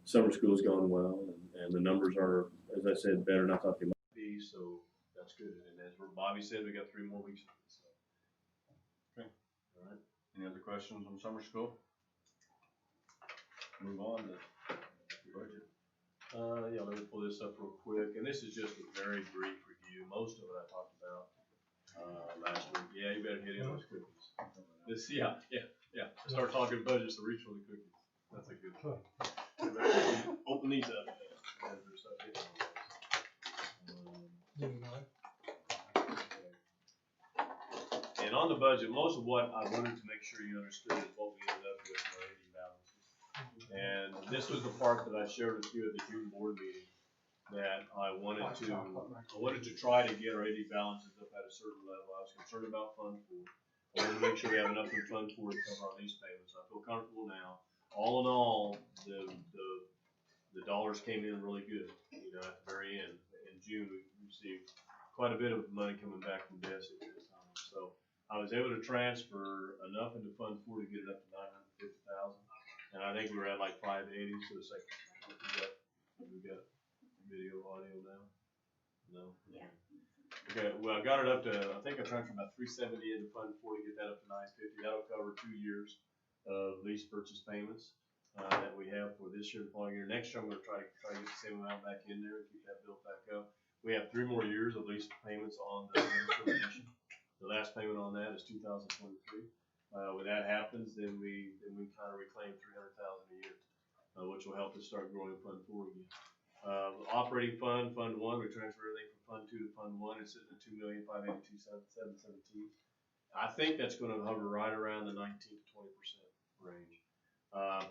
summer school's gone well, and the numbers are, as I said, better than I thought they might be, so that's good. And as Bobby said, we got 3 more weeks of it, so. Okay. All right. Any other questions on summer school? Move on to the budget. Yeah, let me pull this up real quick, and this is just a very brief review. Most of it I talked about, last week. Yeah, you better get in those cookies. This, yeah. Start talking budgets, so reach for the cookies. That's a good one. Open these up. As there's stuff hitting on those. And on the budget, most of what I wanted to make sure you understood is what we ended up with in our ending balances. And this was the part that I shared with you at the June board meeting, that I wanted to try to get our AD balances up at a certain level. I was concerned about Fund 4. I wanted to make sure we have enough in Fund 4 to cover our lease payments. I feel comfortable now. All in all, the dollars came in really good, you know, at the very end. In June, we received quite a bit of money coming back from DESIC at this time. So I was able to transfer enough into Fund 4 to get it up to $950,000. And I think we're at like 580, so it's like, we got video, audio now? No? Yeah. Okay, well, I got it up to, I think I transferred about 370 into Fund 4 to get that up to 950. That'll cover 2 years of lease purchase payments that we have for this year and the following year. Next year, I'm gonna try to get the same amount back in there and keep that built back up. We have 3 more years of lease payments on the administration. The last payment on that is 2023. When that happens, then we kind of reclaim 300,000 a year, which will help us start growing Fund 4 again. Operating fund, Fund 1, we transfer everything from Fund 2 to Fund 1. It's sitting at $2,582,717. I think that's going to hover right around the 19 to 20% range.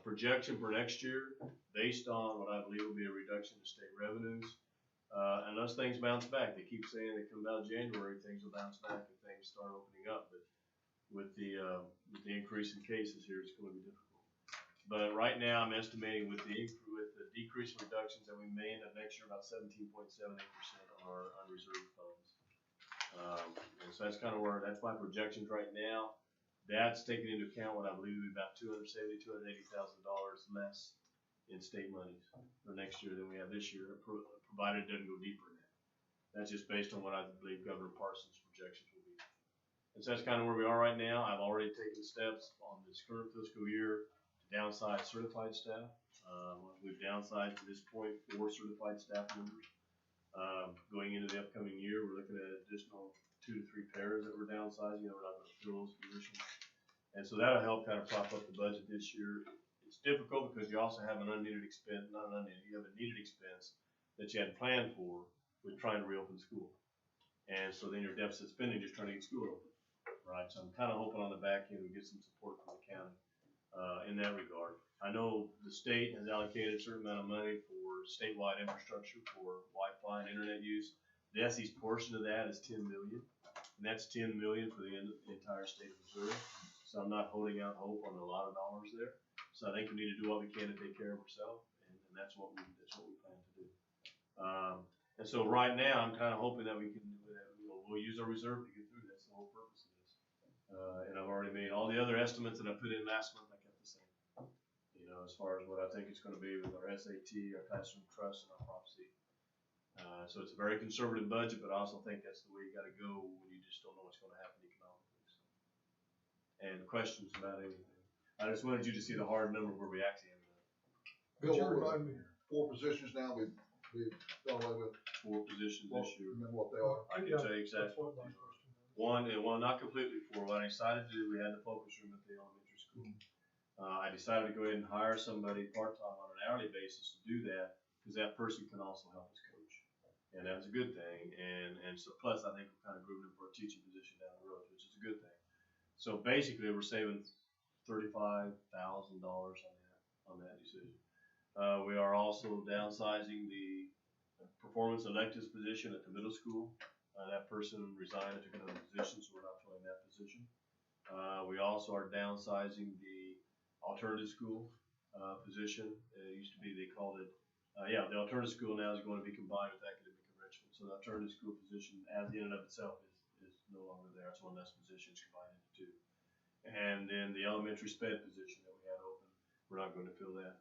Projection for next year, based on what I believe will be a reduction in state revenues, unless things bounce back. They keep saying they come out January, things will bounce back and things start opening up. But with the increase in cases here, it's going to be difficult. But right now, I'm estimating with the decrease in reductions that we may end up next year about 17.78% on our unreserved funds. And so that's kind of that's my projections right now. That's taking into account what I believe will be about $270,000 to $280,000 less in state monies for next year than we have this year, provided it doesn't go deeper than that. That's just based on what I believe Governor Parsons' projections will be. And so that's kind of where we are right now. I've already taken steps on this current fiscal year to downsize certified staff. We've downsized to this point 4 certified staff members. Going into the upcoming year, we're looking at additional 2 to 3 pairs that we're downsizing. You know, we're not going to fill those positions. And so that'll help kind of prop up the budget this year. It's difficult because you also have an unneeded expense, not an unneeded, you have a needed expense that you hadn't planned for with trying to reopen school. And so then your deficit spending just trying to get school open, right? So I'm kind of hoping on the back end we get some support from the county in that regard. I know the state has allocated a certain amount of money for statewide infrastructure for Wi-Fi and internet use. The SE's portion of that is $10 million, and that's $10 million for the entire state of Missouri. So I'm not holding out hope on a lot of dollars there. So I think we need to do what we can to take care of ourselves, and that's what we plan to do. And so right now, I'm kind of hoping that we can, we'll use our reserve to get through this. The whole purpose of this. And I've already made all the other estimates that I put in last month. I kept the same. You know, as far as what I think it's going to be with our SAT, our classroom trust, and our Prop C. So it's a very conservative budget, but I also think that's the way you got to go when you just don't know what's going to happen economically. So. And questions about anything? I just wanted you to see the hard number where we actually ended up. Bill, what was 4 positions now we've done away with? 4 positions this year. Remember what they are? I can tell you exactly. One, well, not completely 4. What I decided to do, we had the focus room at the elementary school. I decided to go ahead and hire somebody part-time on an hourly basis to do that, because that person can also help us coach. And that was a good thing. And so plus I think we're kind of grooving for a teaching position down the road, which is a good thing. So basically we're saving $35,000 on that decision. We are also downsizing the performance electives position at the middle school. That person resigned and took another position, so we're not filling that position. We also are downsizing the alternative school position. It used to be, they called it, the alternative school now is going to be combined with academic enrichment. So the alternative school position as in and of itself is no longer there. It's one less position combined into 2. And then the elementary sped position that we had open, we're not going to fill that.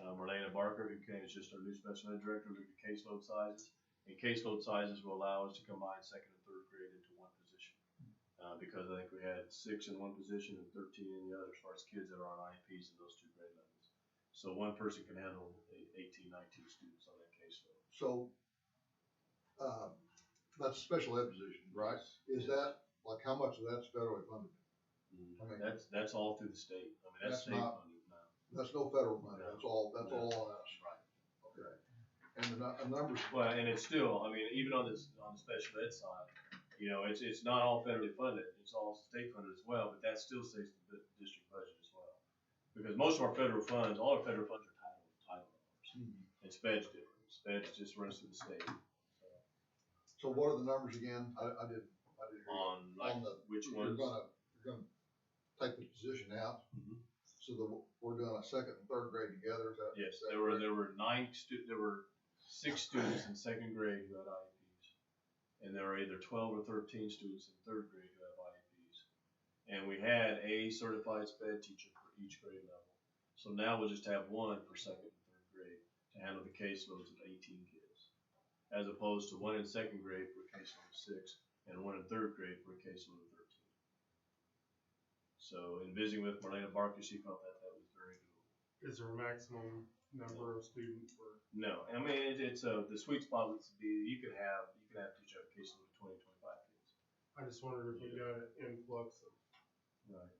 Marlena Barker, who came, is just our new special ed director, looked at caseload sizes. And caseload sizes will allow us to combine second and third grade into one position. Because I think we had 6 in one position and 13 in the other, as far as kids that are on IEPs in those 2 grade levels. So one person can handle 18, 19 students on that caseload. So, that's a special ed position, right? Is that, like, how much of that's federally funded? I mean, That's all through the state. I mean, that's That's state not- funded now. That's no federal money, No. that's all on us. Right. Okay. And the numbers, Well, and it's still, I mean, even on this, on the special ed side, you know, it's not all federally funded, it's all state funded as well, but that still stays the district budget as well. Because most of our federal funds, all our federal funds are title dollars. And sped's different, sped's just runs through the state. so what are the numbers again? I didn't hear. you. On like, On the, which you're ones? gonna take the position out, Mhm. so we're doing a second and third grade together, is that? Yes, is that there were correct? there were 6 students in second grade who had IEPs. And there were either 12 or 13 students in third grade who have IEPs. And we had a certified sped teacher for each grade level. So now we'll just have one for second and third grade to handle the caseloads of 18 kids. As opposed to one in second grade for a caseload of 6 and one in third grade for a caseload of 13. So in visiting with Marlena Barker, she felt that was very doable. Is there a maximum number of students for? No, I mean, it's the sweet spot would be, you could have teach up cases of 20, 25 kids. I just wondered if we got an influx of Right.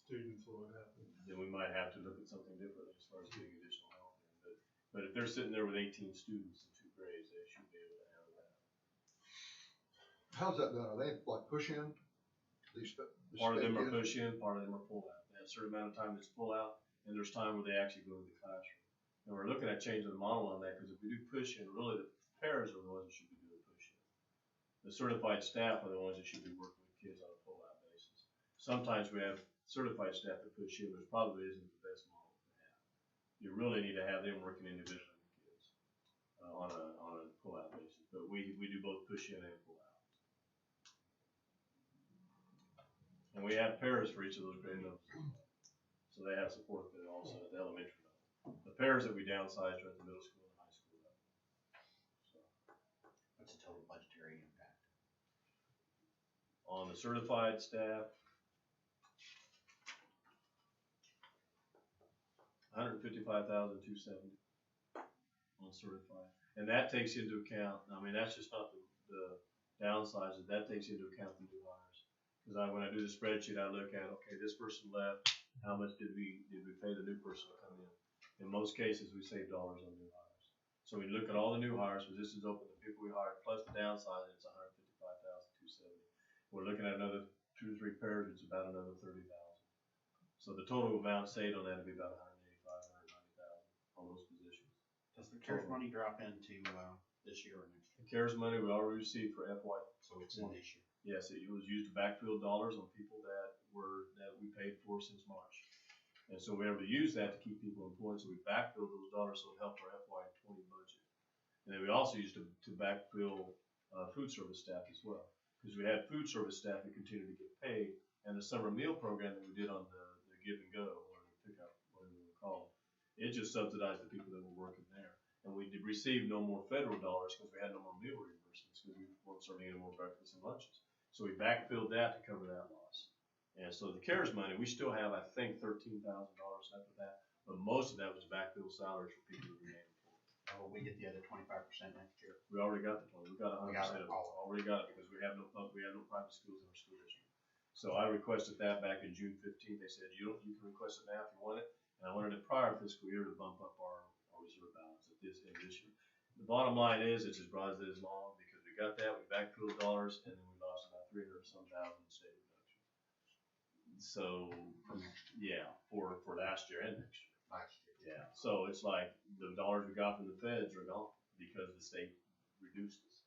students, what would happen? Then we might have to look at something different as far as getting additional help in. But if they're sitting there with 18 students in 2 grades, they should be able to handle that. How's that done? Are they like push in? Part of them are push in, part of them are pull out. They have a certain amount of time that's pull out, and there's time where they actually go to the classroom. And we're looking at changing the model on that, because if we do push in, really the pairs are the ones that should be doing push in. The certified staff are the ones that should be working with kids on a pull out basis. Sometimes we have certified staff that push in, but it probably isn't the best model to have. You really need to have them working individually with kids on a pull out basis. But we do both push in and pull out. And we have pairs for each of those grade levels. So they have support there also at the elementary level. The pairs that we downsized are at the middle school and high school level. So, What's the total budgetary impact? on the certified staff, 155,270 on certified. And that takes into account, I mean, that's just not the downsizes, that takes into account the new hires. Cause when I do the spreadsheet, I look at, okay, this person left, how much did we pay the new person to come in? In most cases, we save dollars on new hires. So we look at all the new hires, positions open, the people we hired, plus the downsizing, it's 155,270. We're looking at another 2 or 3 pairs, it's about another 30,000. So the total amount saved on that would be about 185,000, 190,000 on those positions. Does the CARES money drop into, this year or next The year? CARES money we already received for FY. So it's in this year. Yes, it was used to backfill dollars on people that we paid for since March. And so we were able to use that to keep people employed, so we backfilled those dollars so it helped our FY20 budget. And then we also used to backfill food service staff as well, because we had food service staff that continued to get paid, and the summer meal program that we did on the Give and Go, or the pickup, whatever you want to call it, it just subsidized the people that were working there. And we did receive no more federal dollars because we had no more meal reimbursements, because we weren't serving any more breakfasts and lunches. So we backfilled that to cover that loss. And so the CARES money, we still have, I think, $13,000 left of that, but most of that was to backfill salaries for people who remain employed. Or will we get the other 25% next year? We already got the 20, we got 100% We got of it, it all. already got it, because we have no private schools in our school district. So I requested that back in June 15th, they said, you can request it now if you want it, and I wanted it prior fiscal year to bump up our reserve balance at this year. The bottom line is, it's as broad as it is long, because we got that, we backfilled dollars, and then we lost about 300-some thousand in state reduction. So, yeah, for last year and next year. Last year. Yeah, so it's like the dollars we got from the feds are gone because the state reduced us.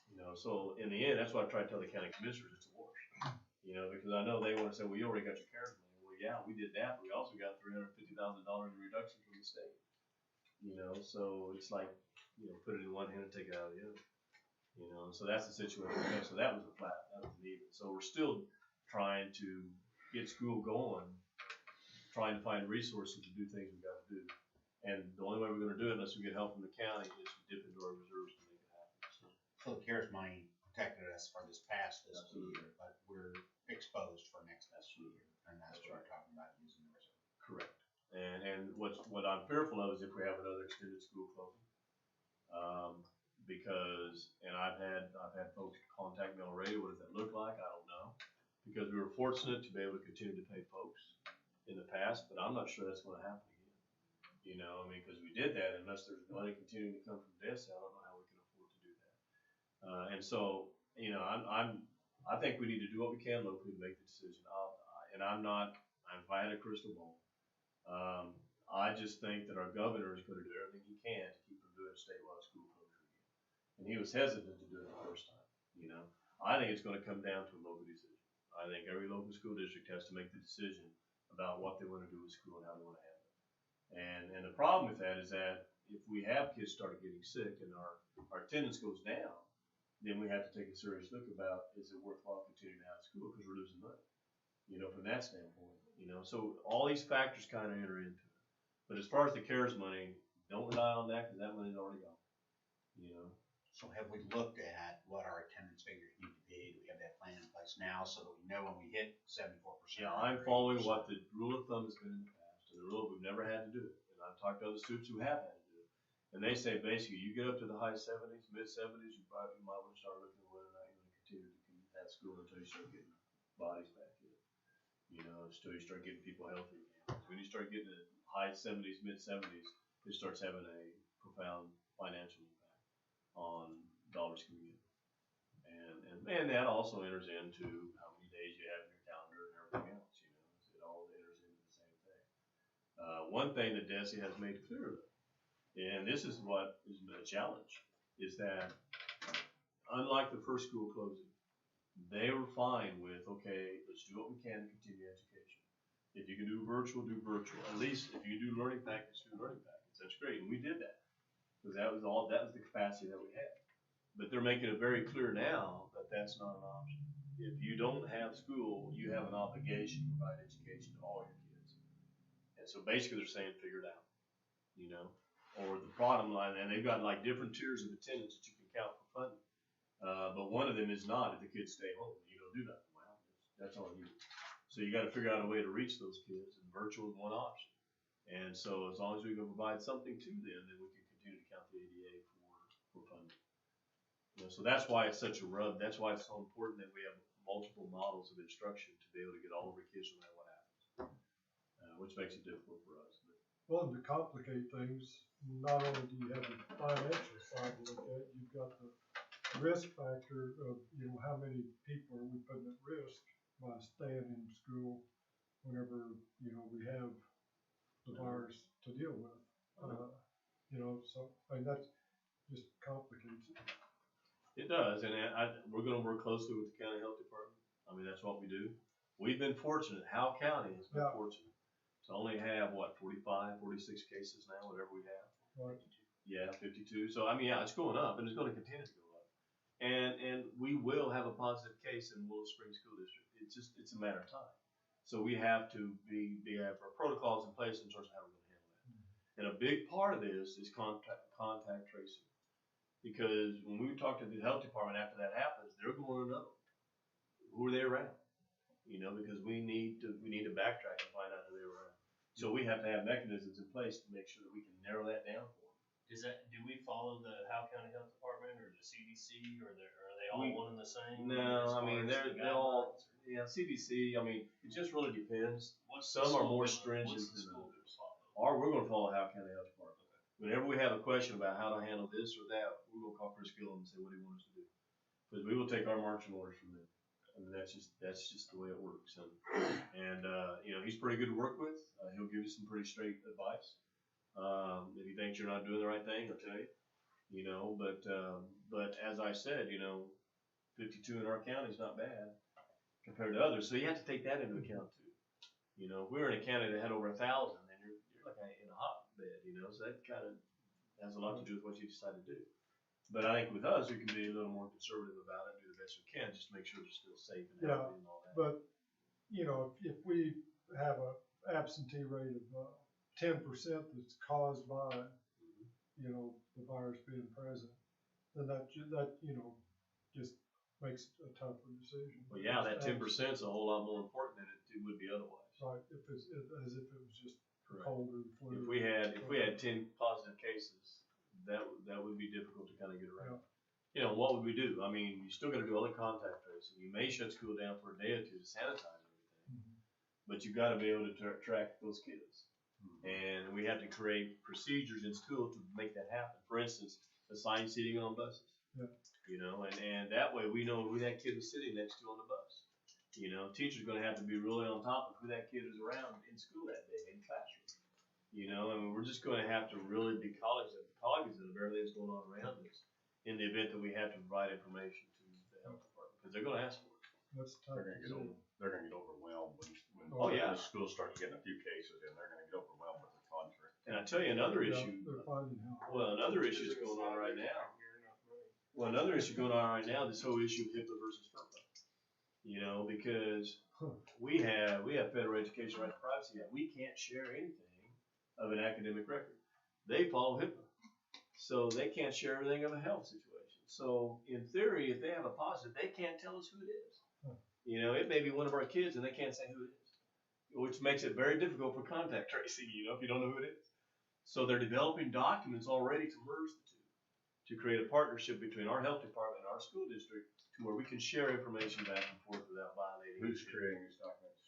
You know, so in the end, that's why I try to tell the county commissioners it's a wash. You know, because I know they want to say, well, you already got your CARES money. Well, yeah, we did that, but we also got $350,000 in reduction from the state. You know, so it's like, you know, put it in one hand and take it out of the other. You know, so that's the situation. So that was that was an even. So we're still trying to get school going, trying to find resources to do things we got to do. way we're gonna do it unless we get help from the county, is to dip into our reserves to make it happen, so. So the CARES money protected us for this past fiscal Absolutely. year, but we're exposed for next fiscal year, and that's what we're talking about using the reserve. Correct. And what I'm fearful of is if we have another extended school closing. Because, and I've had folks contact me already, what does that look like? I don't know. Because we were fortunate to be able to continue to pay folks in the past, but I'm not sure that's gonna happen again. You know, I mean, cause we did that, unless there's money continuing to come from DESI, I don't know how we can afford to do that. And so, you know, I think we need to do what we can locally to make the decision. If I had a crystal ball, I just think that our governor is gonna do everything he can to keep from doing a statewide school closure again. And he was hesitant to do it the first time, you know. I think it's gonna come down to a local decision. I think every local school district has to make the decision about what they wanna do with school and how they wanna handle it. And the problem with that is that if we have kids start getting sick and our attendance goes down, then we have to take a serious look about, is it worthwhile continuing to have school, because we're losing money, you know, from that standpoint, you know. So all these factors kind of enter into it. But as far as the CARES money, don't rely on that, because that money's already gone, you know. So have we looked at what our attendance figures need to be? Do we have that plan in place now so that we know when we hit 74%? Yeah, I'm following what the rule of thumb has been in the past, and the rule, we've never had to do it. And I've talked to other students who have had to do it. And they say basically, you get up to the high 70s, mid 70s, you might want to start looking at whether or not you're going to continue to have school until you start getting bodies back in. You know, until you start getting people healthy again. When you start getting to high 70s, mid 70s, it starts having a profound financial impact on dollars coming in. And that also enters into how many days you have in your calendar and everything else, you know, it all enters into the same thing. One thing that DESI has made clear, and this is what is a challenge, is that unlike the first school closing, they were fine with, okay, let's do what we can to continue education. If you can do virtual, do virtual. At least if you can do learning packets, do learning packets. That's great, and we did that. Because that was the capacity that we had. But they're making it very clear now that that's not an option. If you don't have school, you have an obligation to provide education to all your kids. And so basically they're saying figure it out, you know, or the bottom line, and they've got like different tiers of attendance that you can count for funding. But one of them is not if the kids stay home, you don't do nothing. Well, that's all you do. So you gotta figure out a way to reach those kids, and virtual is one option. And so as long as we can provide something to them, then we can continue to count the ADA for funding. You know, so that's why it's such a rub. That's why it's so important that we have multiple models of instruction to be able to get all of our kids no matter what happens, which makes it difficult for us. Well, and to complicate things, not only do you have the financial side to look at, you've got the risk factor of, you know, how many people are we putting at risk by staying in school whenever, you know, we have the virus to deal with. You know, so, I mean, that just complicates it. It does, and we're gonna work closely with the county health department. I mean, that's what we do. We've been fortunate, Howe County has been fortunate to only have, 45, 46 cases now, whatever we have. Right. Yeah, 52. So, I mean, yeah, it's going up, and it's gonna continue to go up. And we will have a positive case in Willow Springs School District. It's a matter of time. So we have to have our protocols in place in terms of how we're gonna handle that. And a big part of this is contact tracing. Because when we talk to the health department after that happens, they're going to know who are they around, you know, because we need to backtrack and find out who they were around. So we have to have mechanisms in place to make sure that we can narrow that down for them. Do we follow the Howe County Health Department or the CDC, or are they all one and the same? No, I mean, they're all, yeah, CDC, I mean, it just really depends. Some are more stringent than others. Or we're gonna follow Howe County Health Department. Whenever we have a question about how to handle this or that, we're gonna call Chris Gillum and say, what do you want us to do? Because we will take our marching orders from them. I mean, that's just the way it works. And you know, he's pretty good to work with. He'll give you some pretty straight advice. If he thinks you're not doing the right thing, he'll tell you. You know, but as I said, you know, 52 in our county is not bad compared to others. So you have to take that into account too. You know, if we were in a county that had over 1,000, then you're like in a hotbed, you know, so that kind of has a lot to do with what you decide to do. But I think with us, we can be a little more conservative about it and do the best we can, just to make sure they're still safe and healthy and all that. But, you know, if we have a absentee rate of 10% that's caused by you know, the virus being present, then that, just makes a tougher decision. Well, yeah, that 10%'s a whole lot more important than it would be otherwise. Right, as if it was just Correct. cold or flu. If we had 10 positive cases, that would be difficult to kind of get around. You know, what would we do? I mean, you still gotta do other contact tracing. You may shut school down for a day or two to sanitize everything. Mhm. But you gotta be able to track those kids. And we have to create procedures in school to make that happen. For instance, assigned seating on buses. Yeah. You know, and that way we know who that kid is sitting next to on the bus. You know, teacher's gonna have to be really on top of who that kid is around in school that day, in classroom. You know, and we're just gonna have to really be cognizant of everything that's going on around us in the event that we have to provide information to the health department, because they're gonna ask for it. That's tough. They're gonna get overwhelmed when Oh, yeah. the schools start getting a few cases in, they're gonna get overwhelmed with the contract. And I tell you another Yeah, issue, they're finding out. well, another issue that's going on right now. Well, another issue going on right now, this whole issue of HIPAA versus FERPA. You know, because we have Federal Education Right to Privacy Act. We can't share anything of an academic record. They follow HIPAA. So they can't share everything of a health situation. So in theory, if they have a positive, they can't tell us who it is. You know, it may be one of our kids and they can't say who it is, which makes it very difficult for contact tracing, you know, if you don't know who it is. So they're developing documents already to merge the two, to create a partnership between our health department and our school district to where we can share information back and forth without violating. Who's creating these documents?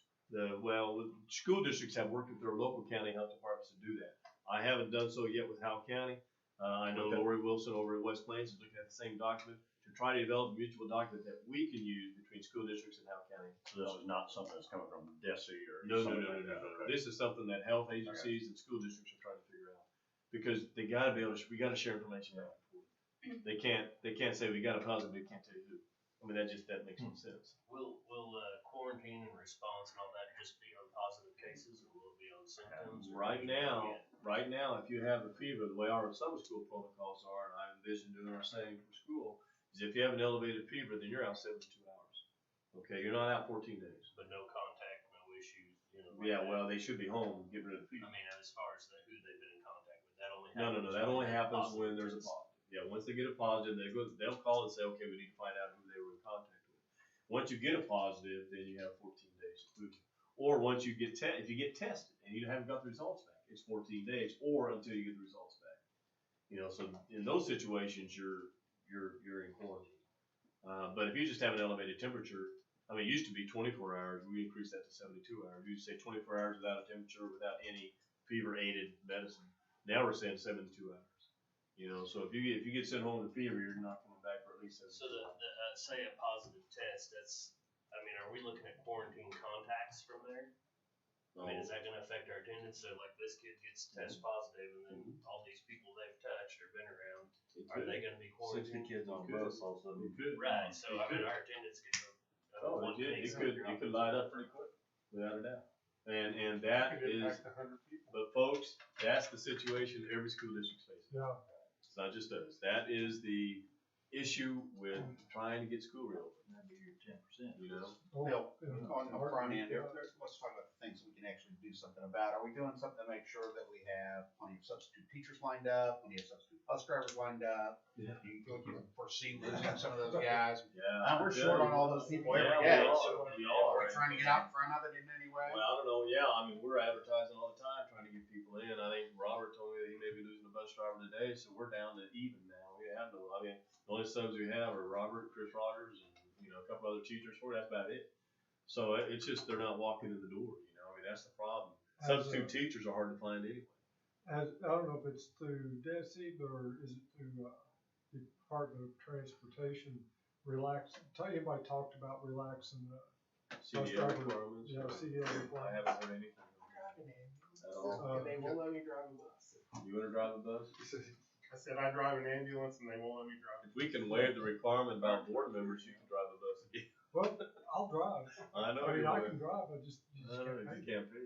School districts have worked with their local county health departments to do that. I haven't done so yet with Howell County. I know Okay. Lori Wilson over at West Plains is looking at the same document to try to develop a mutual document that we can use between school districts and Howell County. So this is not something that's coming from DESE or No. something like that? Okay. This is something that health agencies and school districts are trying to figure out. Because they gotta be able to, we gotta share information back and forth. They can't say we got a positive, we can't tell you who. I mean, that makes no sense. Will quarantine and response and all that just be on positive cases, or will it be on symptoms? or- Right now, if you have a fever, the way our summer school protocols are, and I envision doing our same for school, is if you have an elevated fever, then you're out 72 hours. Okay, you're not out 14 days. But no contact, no issues, you know? like Yeah, that. well, they should be home, get rid of the fever. I mean, as far as who they've been in contact with, that only No, happens. that only when happens positive when there's a test. positive. Yeah, once they get a positive, they'll call and say, okay, we need to find out who they were in contact with. Once you get a positive, then you have 14 days to prove it. Or once you get if you get tested and you haven't got the results back, it's 14 days, or until you get the results back. You know, so in those situations, you're in quarantine. But if you just have an elevated temperature, I mean, it used to be 24 hours. We increased that to 72 hours. We used to say 24 hours without a temperature, without any fever-aided medicine. Now we're saying 72 hours. You know, so if you get sent home with a fever, you're not coming back for at least 72 So say a positive test, are we looking at quarantine contacts from there? I mean, is that gonna affect our attendance? So like this kid gets test positive and then all these people they've touched or been around, are they gonna be quarantined? kids on bus also. It could. Right, so It I mean, could. our attendance could go. Oh, one it case could after light up pretty quick, without a doubt. And that Could is, impact 100 people. but folks, that's the situation every school district's facing. Yeah, It's not just us. That is the issue with trying to get school reopened. That'd be your 10%. You know? Bill, yeah. on the front end, let's talk about the things we can actually do something about. Are we doing something to make sure that we have plenty of substitute teachers lined up, plenty of substitute bus drivers lined up? Yeah. You can foresee losing some of those guys. Yeah. We're short on all those people every Yeah, day, we so are. are we trying to get out in front of it in any way? Well, I don't know. Yeah, I mean, we're advertising all the time, trying to get people in. I think Robert told me that he may be losing a bus driver today, so we're down to even now. We have no. I mean, the only subs we have are Robert, Chris Rogers, and a couple other teachers. That's about it. So it's just they're not walking in the door. You know, I mean, that's the problem. Substitute teachers are hard to find anyway. I don't know if it's through DESE or is it through, the Department of Transportation anybody talked about relaxing the CDL driver, requirements. CDL I requirements. haven't heard anything at all. They won't let me drive a bus. You want to drive a bus? I said I drive an ambulance and they won't let me drive. If we can waive the requirement about board members, you can drive a bus again. Well, I'll drive. I know. I mean, you I would. can drive, I just I know, can't you pay. can't pay.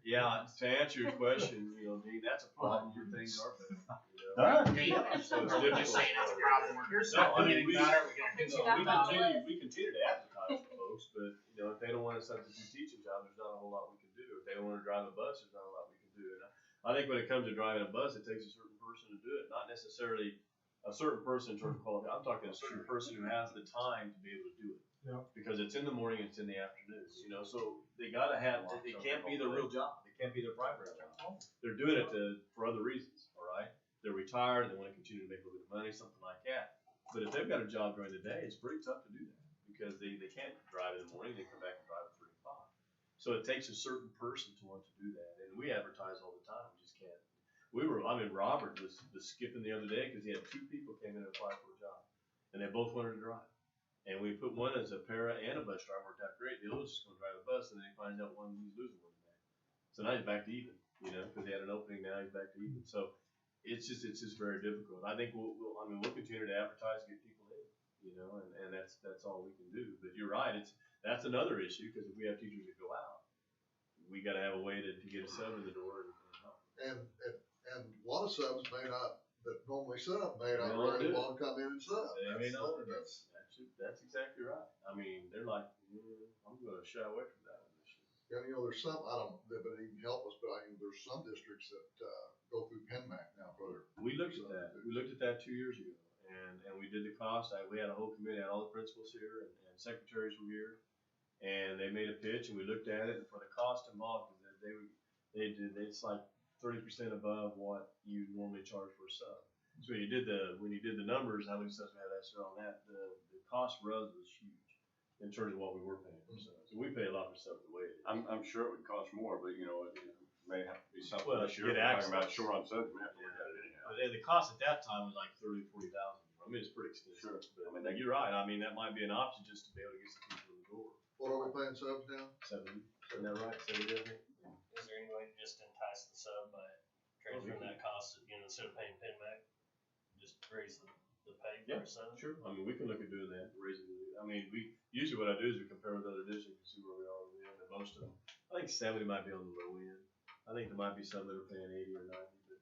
Yeah. Yeah, to answer your question, Dean, that's a problem where things are better. So it's We're difficult. just saying it's a problem. Here's No, I something mean, getting better. We're gonna do something. We continue to advertise for folks, but, if they don't want a substitute teaching job, there's not a whole lot we can do. If they don't wanna drive a bus, there's not a lot we can do. And I think when it comes to driving a bus, it takes a certain person to do it, not necessarily a certain person in terms of quality. I'm talking a certain person who has the time to be able to do it. Yeah. Because it's in the morning, it's in the afternoon, you know, so they gotta have, it can't be their real job, it can't be their primary job. They're doing it for other reasons, all right? They're retired, they wanna continue to make a little bit of money, something like that. But if they've got a job during the day, it's pretty tough to do that, because they can't drive in the morning, they come back and drive at 3 o'clock. So it takes a certain person to want to do that, and we advertise all the time, we just can't. Robert was skipping the other day, cause he had 2 people came in and applied for a job, and they both wanted to drive. And we put one as a para and a bus driver, worked out great. The other was just gonna drive a bus, and then he finds out he's losing one today. So now he's back to even, you know, because he had an opening, now he's back to even. So it's just very difficult. I think we'll continue to advertise, get people in, you know, and that's all we can do. But you're right, that's another issue, because if we have teachers that go out, we gotta have a way to get a sub in the door and help. And a lot of subs may not, that normally sub, may not They won't really do it. want to come in and sub. They may not wanna do it. That's, That's exactly right. I mean, they're like, I'm gonna shy away from that one this year. yeah, you know, there's some, I don't, that would even help us, but there's some districts that, go through PenMac now for their. We looked at that. We looked at that 2 years ago, and we did the cost. We had a whole committee, had all the principals here, and secretaries were here, and they made a pitch, and we looked at it. And for the cost involved, because it's like 30% above what you normally charge for a sub. So when you did the numbers, how many subs we had extra on that, the cost for us was huge in terms of what we were paying for subs. So we pay a lot for subs the way it is. I'm sure it would cost more, but you know, it may have to be something Well, this year. get We're talking access. about short on subs, we have to look at it anyhow. But the cost at that time was like 30,000 to 40,000. I mean, it's pretty expensive. Sure. But I mean, you're right. I mean, that might be an option just to be able to get some people in the door. What are we paying subs now? 70, isn't that right? 70, I think. Is there any way to just entice the sub by transferring that cost, you know, instead of paying PenMac, just raise the pay for Yeah, a sub? Sure. I mean, we can look at doing that, raising I mean, usually what I do is we compare with other districts and see where we are with them, and most of them, I think 70 might be on the low end. I think there might be some that are paying 80 or 90, but,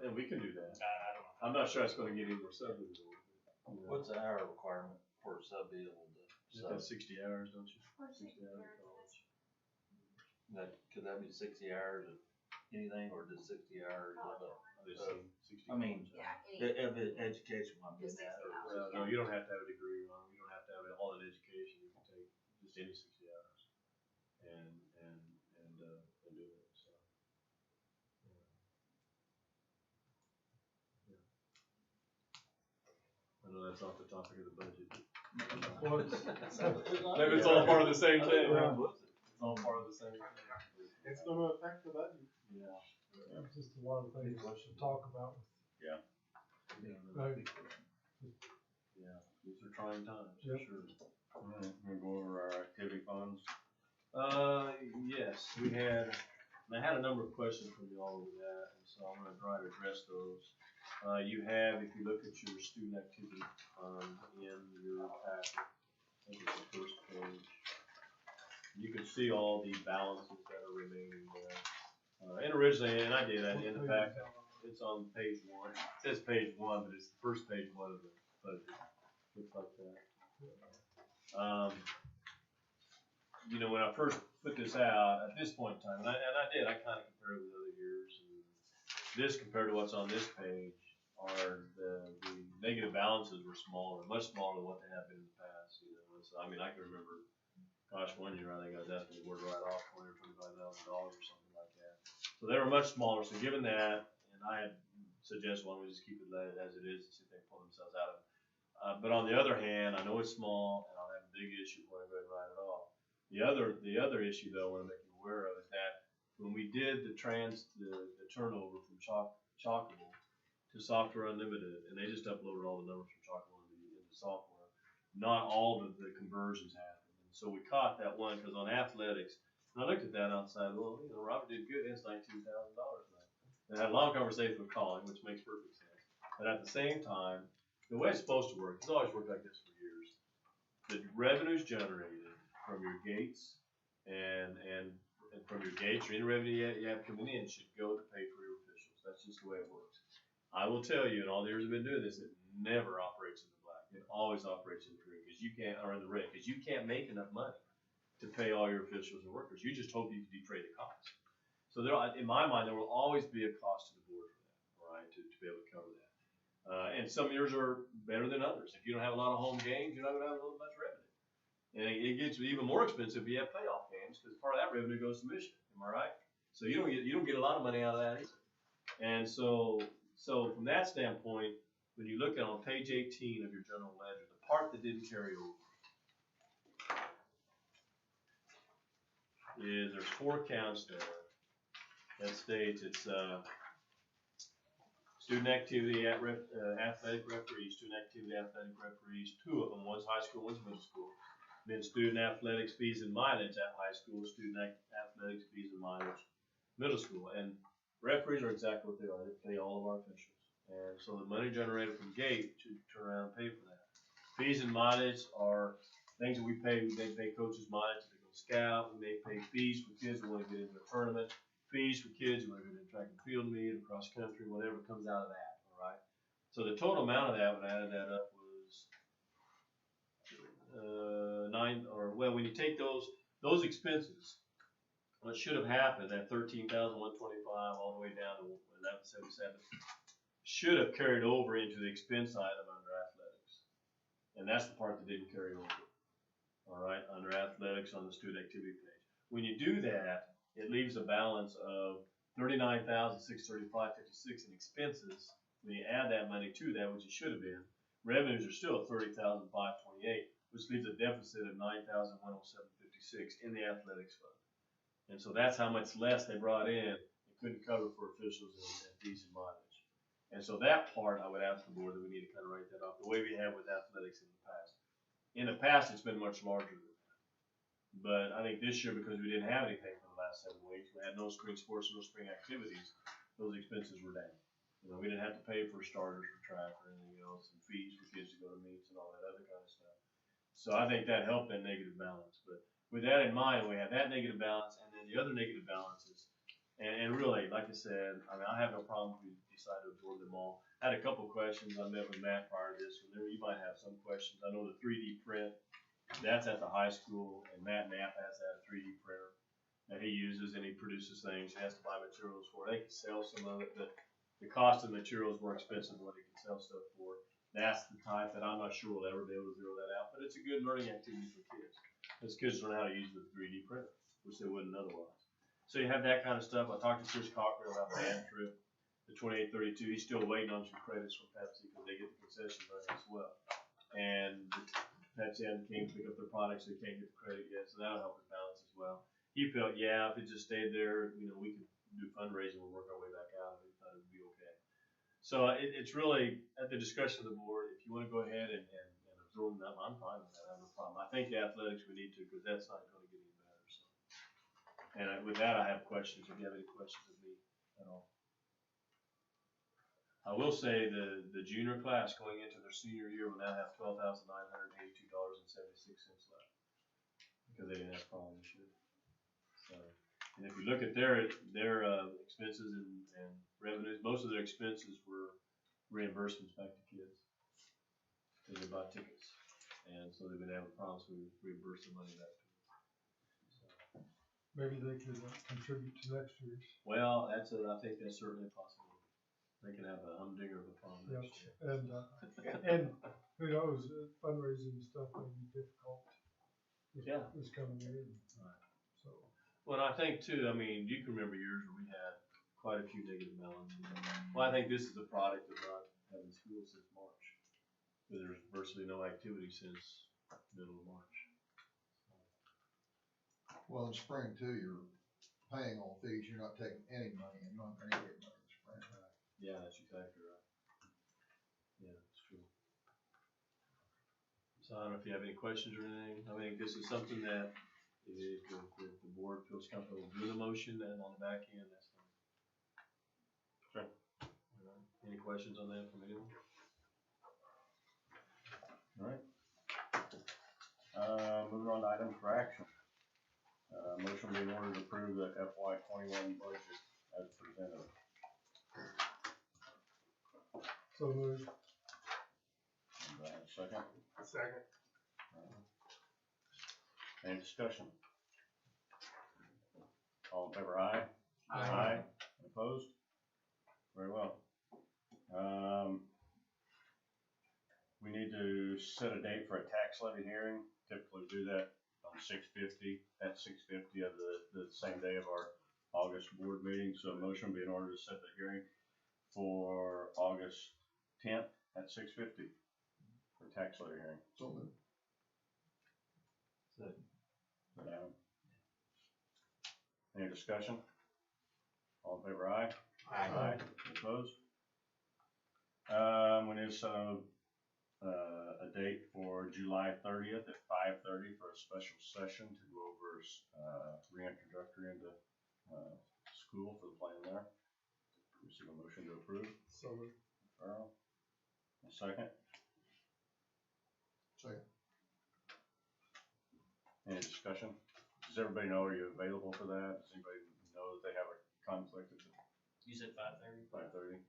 and we can do that. I don't know. I'm not sure it's gonna get any more subs in the door. but, you know. What's the hour requirement for a sub be able You to have sub? 60 hours, don't you? 60 hours of college. Could that be 60 hours of anything or just 60 hours of Just 60 I mean, Yeah, of education, I'm Just getting at, 60 or- hours. No, you don't have to have a degree, Ron. You don't have to have all that education. You can take just any 60 hours and do it, so. Yeah. I know that's off the topic of the budget. Well, Maybe it's all part of the same thing. Yeah. It's all part of the same thing. It's gonna affect the budget. Yeah. There's just a lot of things to talk about. Yeah, these are trying times, for Yep. sure. Alright, we'll go over our activity funds. Yes, we had, and I had a number of questions from you all over that, and so I'm gonna try to address those. You have, if you look at your student activity, in your packet, I think it's the first page. You can see all the balances that are remaining there. And originally, and I did that in the packet, it's on page 1. It says page 1, but it's the first page 1 of the budget. Looks like that. You know, when I first put this out, at this point in time, and I did, I kind of compared it with other years. And this compared to what's on this page are the negative balances were smaller, much smaller than what they have been in the past. You know, and so, I mean, I can remember, gosh, one year I think I was asking the board to write off $20,000 or $25,000 or something like that. So they were much smaller. So given that, and I had suggested why don't we just keep it as it is and see if they can pull themselves out of it. But on the other hand, I know it's small, and I'll have a big issue when I go ahead and write it off. The other issue though I want to make you aware of is that when we did the turnover from Chalkable to Software Unlimited, and they just uploaded all the numbers from Chalkable into software, not all of the conversions happened. And so we caught that one because on athletics, and I looked at that outside, well, you know, Robert did good, it's $19,000 now. And I had a long conversation with Colin, which makes perfect sense. But at the same time, the way it's supposed to work, it's always worked like this for years. The revenues generated from your gates and from your gates or any revenue you have coming in should go to pay for your officials. That's just the way it works. I will tell you, in all the years I've been doing this, it never operates in the black. It always operates in the green because you can't, or in the red, because you can't make enough money to pay all your officials and workers. You just hope you can defray the cost. So there, in my mind, there will always be a cost to the board for that, all right, to be able to cover that. And some years are better than others. If you don't have a lot of home games, you're not gonna have a little much revenue. And it gets even more expensive if you have playoff games, because part of that revenue goes to Michigan, am I right? So you don't get a lot of money out of that either. And so from that standpoint, when you look at on page 18 of your general ledger, the part that didn't carry over is there's 4 accounts there that states it's student activity athletic referees, student activity athletic referees, 2 of them, one's high school, one's middle school. Then student athletics fees and mileage at high school, student athletics fees and mileage middle school. And referees are exactly what they are. They pay all of our officials. And so the money generated from gate should turn around and pay for that. Fees and mileage are things that we pay. They pay coaches mileage if they go scout. We may pay fees for kids who want to get into a tournament. Fees for kids who want to go to a track and field meet, across country, whatever comes out of that. All right. So the total amount of that, when I added that up, was when you take those expenses, what should have happened, that $13,125 all the way down to $1177, should have carried over into the expense item under athletics. And that's the part that didn't carry over. All right, under athletics on the student activity page. When you do that, it leaves a balance of $39,635.56 in expenses. When you add that money to that, which it should have been, revenues are still $30,528, which leaves a deficit of $9,107.56 in the athletics fund. And so that's how much less they brought in. They couldn't cover for officials and fees and mileage. And so that part, I would ask the board that we need to kind of write that off, the way we have with athletics in the past. In the past, it's been much larger than that. But I think this year, because we didn't have anything for the last 7 weeks, we had no spring sports, no spring activities, those expenses were down. You know, we didn't have to pay for starters for track or anything else, and fees for kids to go to meets and all that other kind of stuff. So I think that helped that negative balance. But with that in mind, we have that negative balance, and then the other negative balances. And really, like I said, I mean, I have no problem if we decide to absorb them all. I had a couple of questions. I met with Matt prior to this, and there you might have some questions. I know the 3D print, that's at the high school, and Matt Knapp has that 3D printer that he uses, and he produces things. He has to buy materials for it. They can sell some of it, but the cost of the material is more expensive than what he can sell stuff for. That's the type that I'm not sure we'll ever be able to zero that out, but it's a good learning activity for kids. Because kids learn how to use the 3D printer, which they wouldn't otherwise. So you have that kind of stuff. I talked to Chris Cochran about the band trip, the 2832. He's still waiting on some credits from Pepsi because they get the concession money as well. And Pepsi hasn't came to pick up their products, so they can't get the credit yet. So that'll help his balance as well. He felt, yeah, if it just stayed there, you know, we could do fundraising and work our way back out of it. He thought it would be okay. So it's really at the discretion of the board. If you want to go ahead and absorb them, I'm fine with that. I have no problem. I think the athletics we need to, because that's not going to get any better. So, and with that, I have questions. If you have any questions of me at all, I will say the junior class going into their senior year will now have $12,982.76 left because they didn't have problems this year. So, and if you look at their expenses and revenues, most of their expenses were reimbursements back to kids because they bought tickets, and so they've been having problems with reimburse the money back to them. So, Maybe they could contribute to next year's. well, I think that's certainly a possibility. They can have a humdinger of a problem Yep. next year. And who knows, fundraising stuff may be difficult. Yeah. This coming year. Right. So, Well, I think too, I mean, you can remember years where we had quite a few negative balances. Well, I think this is a product of not having school since March. There's virtually no activity since middle of March. Well, in spring too, you're paying all fees, you're not taking any money, and you're not gonna get money in spring. Yeah, that's exactly right. Yeah, that's true. So I don't know if you have any questions or anything. I think this is something that if the board feels comfortable doing the motion and on the back end, that's fine. Sure. All right. Any questions on that from anyone? Alright. Moving on to items for action. Motion being ordered to approve the FY 21 budget as presented. so moved. Do I have a second? Second. Any discussion? All in favor, aye? Aye. Opposed? Very well. We need to set a date for a tax levy hearing. Typically do that on 6/50, at 6/50 of the same day of our August board meeting. So a motion would be in order to set the hearing for August 10th at 6:50 for tax levy hearing. So moved. Is that Adam? Any discussion? All in favor, aye? Aye. Opposed? We need to set a date for July 30th at 5:30 for a special session to go over, reintroductory into, school for the plan there. Receive a motion to approve. So moved. Farrell. A second. Second. Any discussion? Does everybody know, are you available for that? Does anybody know that they have a conflict at You said 5:30? 5:30?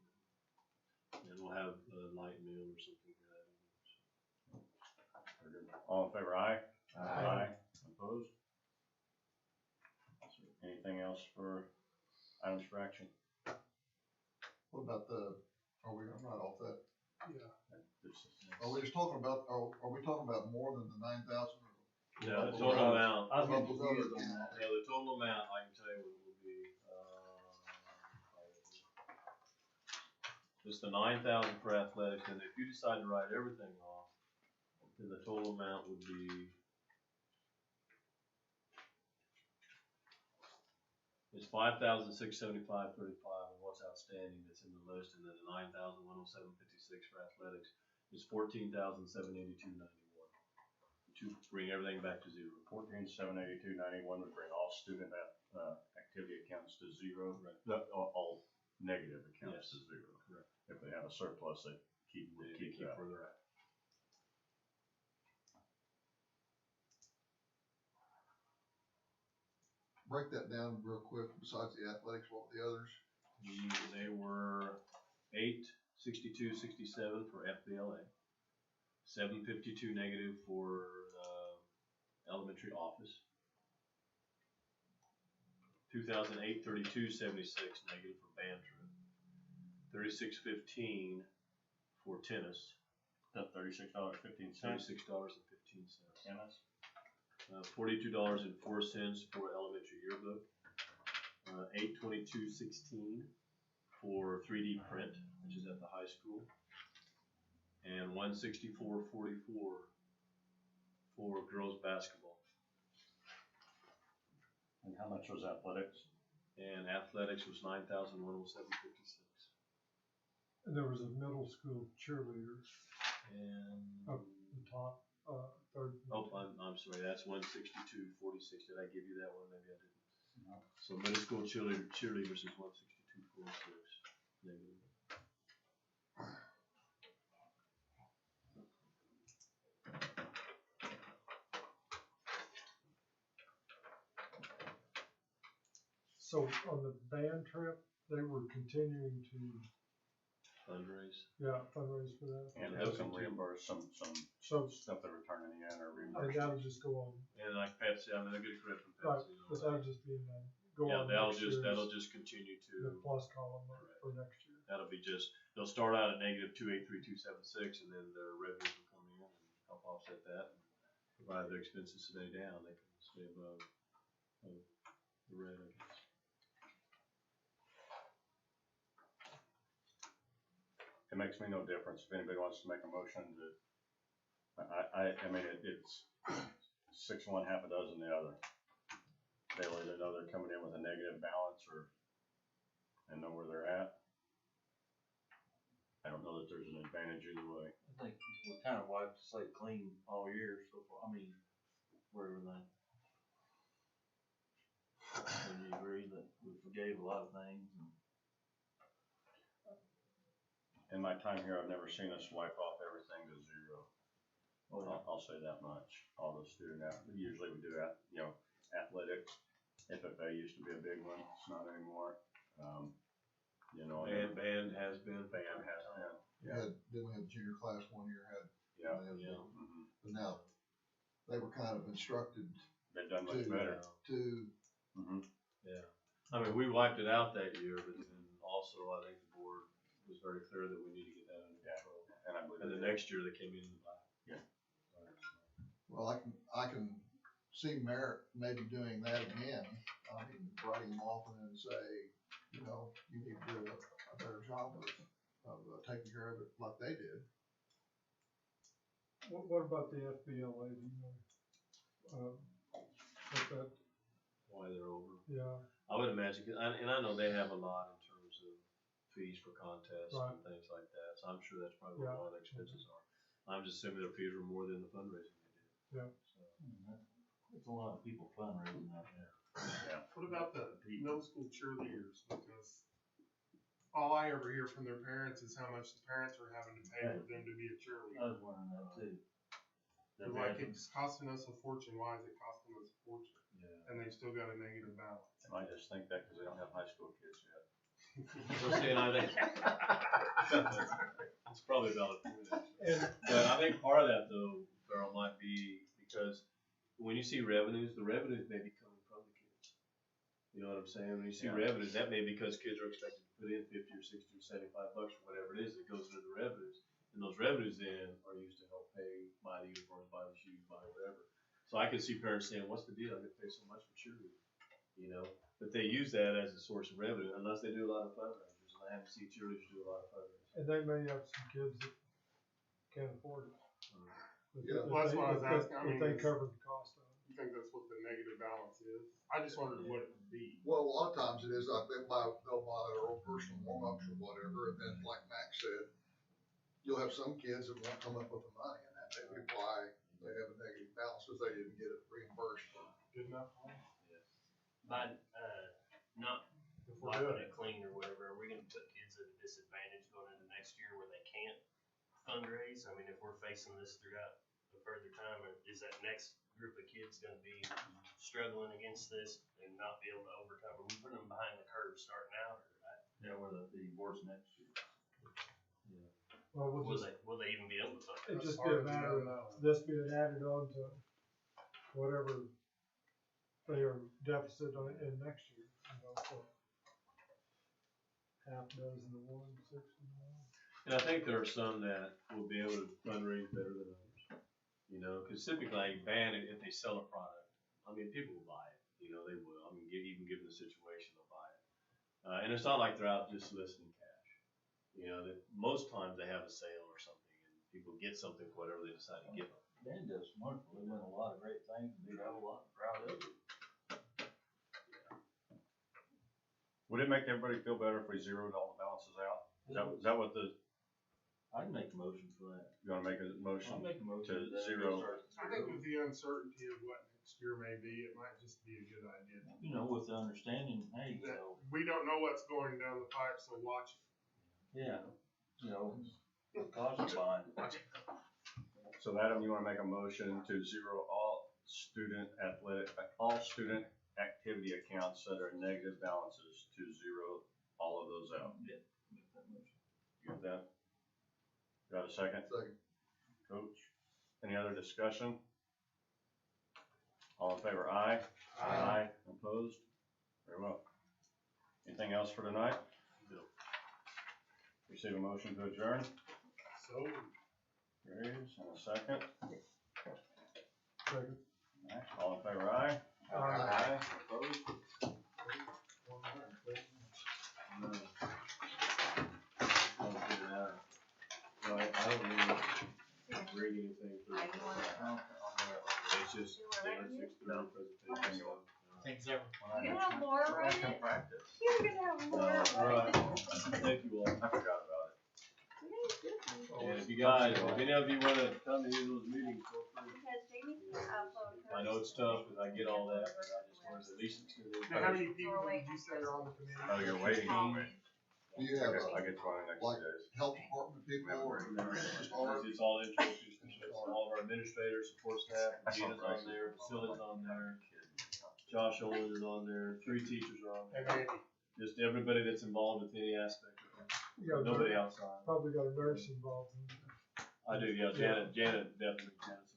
And we'll have a light meal or something for that. All in favor, aye? Aye. Opposed? Anything else for items for action? What about are we gonna write off that? This- Are we just talking about, are we talking about more than the 9,000? Yeah, the total amount, I was getting About those confused others? on that. yeah, the total amount, I can tell you what it will be, it's the 9,000 for athletics, and if you decide to write everything off, then the total amount would be. It's 5,675.35 and what's outstanding that's in the list, and then the 9,107.56 for athletics is 14,782.91. To bring everything back to zero. 14,782.91 would bring all student activity accounts to zero, all negative accounts to Yes. zero. Correct. If they have a surplus, they keep that. where they're at. Break that down real quick, besides the athletics, what were the others? They were 862.67 for FBLA, 752 negative for elementary office, 2,832.76 negative for band trip, 3615 for tennis, That $36.15. $36.15. Tennis. $42.04 for elementary yearbook, $822.16 for 3D print, which is at the high school, and $164.44 for girls basketball. And how much was athletics? And athletics was $9,107.56. And there was a middle school cheerleader And up the top, third. oh, I'm sorry, that's $162.46. Did I give you that one? Maybe I didn't. No. So middle school cheerleaders is $162.46 negative. So on the band trip, they were continuing to, Fundraise. fundraise for that. And Yeah, have some okay. reimburse, some So, stuff they're returning in or and reimbursed. that'll just go on, And like Pepsi, I mean, they're good credit from right, Pepsi. but that'll just be in the, go Yeah, on that'll next just, year's, that'll just continue the to, plus column Correct. for next year. that'll be just, they'll start out at negative 283,276, and then their revenues will come in and help offset that. And provide their expenses stay down, they can stay above the red, I guess. It makes me no difference if anybody wants to make a motion to, I mean, it's 6 one, half a dozen the other. They either know they're coming in with a negative balance and know where they're at. I don't know that there's an advantage either way. I think we kind of wiped the slate clean all year so far, I mean, for everything. Would you agree that we forgave a lot of things? In my time here, I've never seen us wipe off everything to zero. Oh, yeah. I'll say that much. All the student, usually we do that, athletics. FFA used to be a big one, it's not anymore. Band has been. Band has been, Then we had junior class one year, yeah. Yeah. but now, they were kind of instructed They've done much better. to Mm-hmm. Yeah. I mean, we wiped it out that year, but then also I think the board was very clear that we need to get that under control. And I believe. And the next year they came in the black. Well, I can see merit maybe doing that again. I mean, writing them off and then say, you know, you need to do a better job of taking care of it like they did. What about the FBLA, do you know? What that, Why they're over. yeah, I would imagine, and I know they have a lot in terms of fees for contests Right. and things like that, so I'm sure that's probably where a Yeah. lot of expenses are. I'm just assuming their fees were more than the fundraising they did. yeah. So, It's a lot of people fundraising out there. What about the middle school cheerleaders? Because all I ever hear from their parents is how much the parents are having to pay for them to be a I cheerleader. was wondering that too. It's like it's costing us a fortune. Why is it costing us a fortune? Yeah. And they've still got a negative balance. And I just think that because they don't have high school kids yet. So see, and I think, it's probably valid point, actually. And, But I think part of that though, Farrell, might be because when you see revenues, the revenues may be coming from the kids. You know what I'm saying? When you see Yeah. revenues, that may be because kids are expected to put in 50 or 60 or 75 bucks or whatever it is that goes into the revenues. And those revenues then are used to help pay, buy the uniforms, buy the shoes, buy whatever. So I can see parents saying, what's the deal? I get paid so much for cheerleading, you know? But they use that as a source of revenue unless they do a lot of fundraisers. And I haven't seen cheerleaders do a lot of fundraisers. and they may have some kids that can't afford it. If- Yeah. if Well, that's they- what I was if they- asking. I If mean, they it's- cover the cost of it. You think that's what the negative balance is? I just wondered what it would be. Well, a lot of times it is like they'll buy their own personal warm-ups or whatever, and then like Max said, you'll have some kids that won't come up with the money, and that may be why they have a negative balance, because they didn't get it reimbursed. Good enough? By, not If we're wiping doing it clean or whatever, are we gonna put kids at a disadvantage going into next year where they can't fundraise? I mean, if we're facing this throughout a further time, is that next group of kids gonna be struggling against this and not be able to overcome? Are we putting them behind the curve starting out, or Yeah, where they'll be worse next year. Well, we'll will they even be able to fundraise? it'd just be hard a to matter know. of this being added on to whatever they are deficit on in next year, you know, so. Half dozen to one, 6 to one. And I think there are some that will be able to fundraise better than others. You know, because typically a band, if they sell a product, I mean, people will buy it. You know, they will. I mean, even given the situation, they'll buy it. And it's not like they're out just soliciting cash. You know, that most times they have a sale or something, and people get something for whatever they decide to give them. Band does wonderful. They win a lot of great things. They have a lot of proud of it. Would it make everybody feel better if we zeroed all the balances out? Is that what I can make a motion for that. you wanna make a motion? I'll make a motion. To that zero. we start I think with the uncertainty of what next year may be, it might just be a good idea. You know, with the understanding, hey, you know, We don't know what's going down the pipe, so watch yeah, you know, caution sign. So Adam, you wanna make a motion to zero all student activity accounts that are negative balances to zero all of those out? Yeah, make that motion. You got that? Got a second? Second. Coach, any other discussion? All in favor, aye? Aye. Opposed? Very well. Anything else for tonight? No. Receive a motion to adjourn? So. Graves, and a second. Second. All in favor, aye? Aye. Opposed? I don't really bring anything for it. It's just standard 6:30 presentation. Thanks, everyone. You can have more, right? Can practice. You're gonna have more, All right? right, thank you all. I forgot about it. And if you guys, if any of you wanna come to any of those meetings, feel free. Because Jamie can upload hers. I know it's tough, cause I get all that, but I just wanted to at least extend it. Now, how many people did you say are on the committee? Oh, you're waiting on me? Do you have, I get 20 next like, days. health department people or just all? It's all interesting, all of our administrators, support staff, Gina's on there, Priscilla's on there, Josh Olin is on there, 3 teachers are on And there. Andy, Just everybody that's involved with any aspect of it, You got a nobody nurse- outside. Probably got a nurse involved in it. I do, yeah, Janet definitely, Janet's